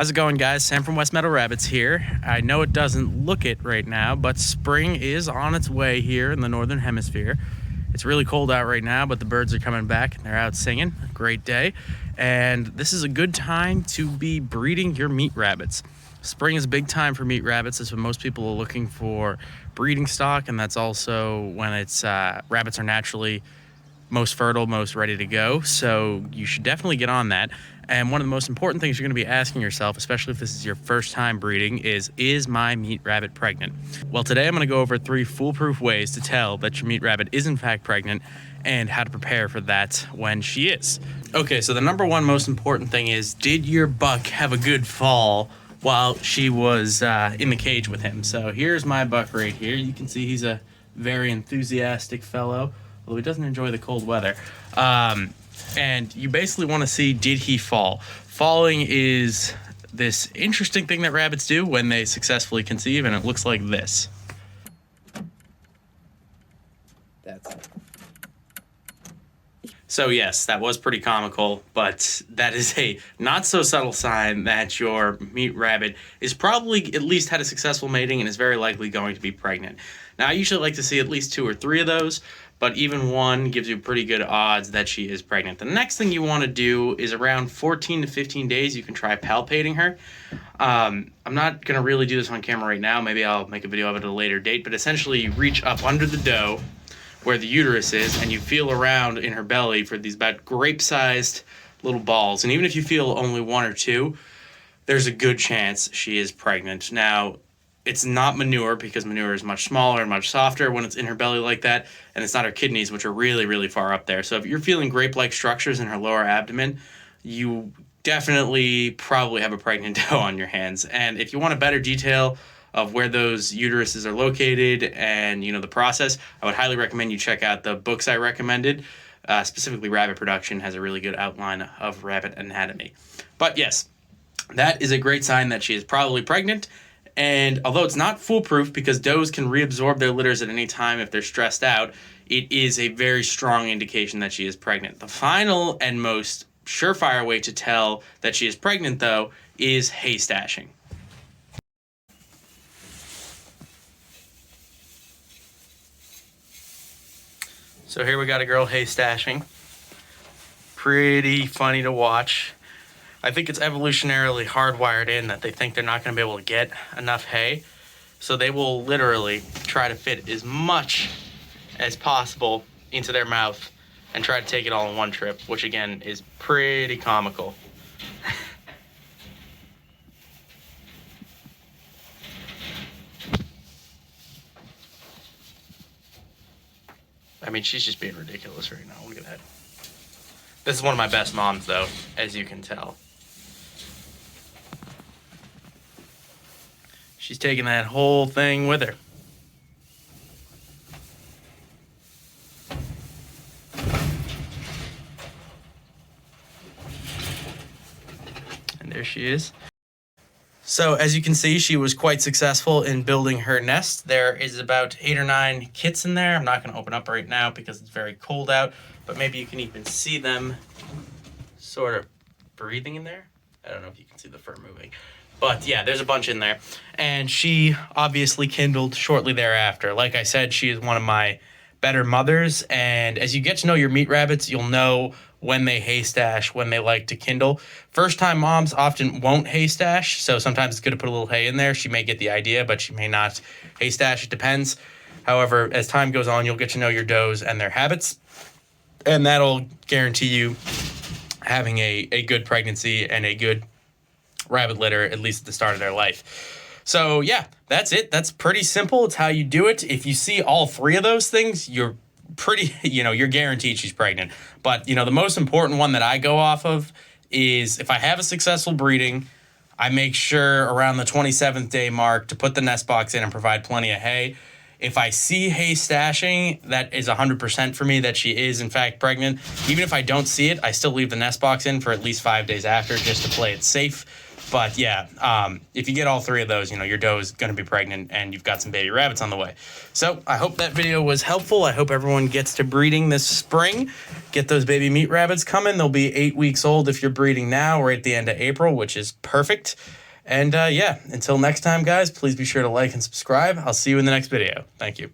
How's it going, guys? Sam from West Meadow Rabbits here. I know it doesn't look it right now, but spring is on its way here in the Northern Hemisphere. It's really cold out right now, but the birds are coming back and they're out singing. Great day. And this is a good time to be breeding your meat rabbits. Spring is a big time for meat rabbits. That's when most people are looking for breeding stock, and that's also when it's rabbits are naturally most fertile, most ready to go. So you should definitely get on that. And one of the most important things you're going to be asking yourself, especially if this is your first time breeding, is my meat rabbit pregnant? Well, today I'm going to go over 3 foolproof ways to tell that your meat rabbit is in fact pregnant and how to prepare for that when she is. Okay, so the number one most important thing is, did your buck have a good fall while she was in the cage with him? So here's my buck right here. You can see he's a very enthusiastic fellow, although he doesn't enjoy the cold weather. And you basically want to see, did he fall? Falling is this interesting thing that rabbits do when they successfully conceive, and it looks like this. That's it. So yes, that was pretty comical, but that is a not so subtle sign that your meat rabbit is probably at least had a successful mating and is very likely going to be pregnant. Now, I usually like to see at least 2 or 3 of those, but even one gives you pretty good odds that she is pregnant. The next thing you want to do is around 14 to 15 days, you can try palpating her. I'm not going to really do this on camera right now. Maybe I'll make a video of it at a later date, but essentially you reach up under the doe where the uterus is, and you feel around in her belly for these about grape-sized little balls. And even if you feel only 1 or 2, there's a good chance she is pregnant. Now, it's not manure, because manure is much smaller and much softer when it's in her belly like that, and it's not her kidneys, which are really, really far up there. So if you're feeling grape-like structures in her lower abdomen, you definitely probably have a pregnant doe on your hands. And if you want a better detail of where those uteruses are located and, the process, I would highly recommend you check out the books I recommended. Specifically, Rabbit Production has a really good outline of rabbit anatomy. But yes, that is a great sign that she is probably pregnant. And although it's not foolproof, because does can reabsorb their litters at any time if they're stressed out, it is a very strong indication that she is pregnant. The final and most surefire way to tell that she is pregnant, though, is hay stashing. So here we got a girl hay stashing. Pretty funny to watch. I think it's evolutionarily hardwired in that they think they're not going to be able to get enough hay. So they will literally try to fit as much as possible into their mouth and try to take it all in one trip, which again is pretty comical. I mean, she's just being ridiculous right now. Look at that. This is one of my best moms, though, as you can tell. She's taking that whole thing with her. And there she is. So as you can see, she was quite successful in building her nest. There is about 8 or 9 kits in there. I'm not going to open up right now because it's very cold out, but maybe you can even see them sort of breathing in there. I don't know if you can see the fur moving, but yeah, there's a bunch in there. And she obviously kindled shortly thereafter. Like I said, she is one of my better mothers, and as you get to know your meat rabbits, you'll know when they hay stash, when they like to kindle. First-time moms often won't hay stash, so sometimes it's good to put a little hay in there. She may get the idea, but she may not hay stash. It depends. However, as time goes on, you'll get to know your does and their habits, and that'll guarantee you having a good pregnancy and a good rabbit litter, at least at the start of their life. So yeah, that's it. That's pretty simple. It's how you do it. If you see all 3 of those things, you're pretty, you're guaranteed she's pregnant. But, the most important one that I go off of is, if I have a successful breeding, I make sure around the 27th day mark to put the nest box in and provide plenty of hay. If I see hay stashing, that is 100% for me that she is in fact pregnant. Even if I don't see it, I still leave the nest box in for at least 5 days after, just to play it safe. But yeah, if you get all 3 of those, your doe is going to be pregnant and you've got some baby rabbits on the way. So I hope that video was helpful. I hope everyone gets to breeding this spring. Get those baby meat rabbits coming. They'll be 8 weeks old if you're breeding now or at the end of April, which is perfect. And yeah, until next time, guys, please be sure to like and subscribe. I'll see you in the next video. Thank you.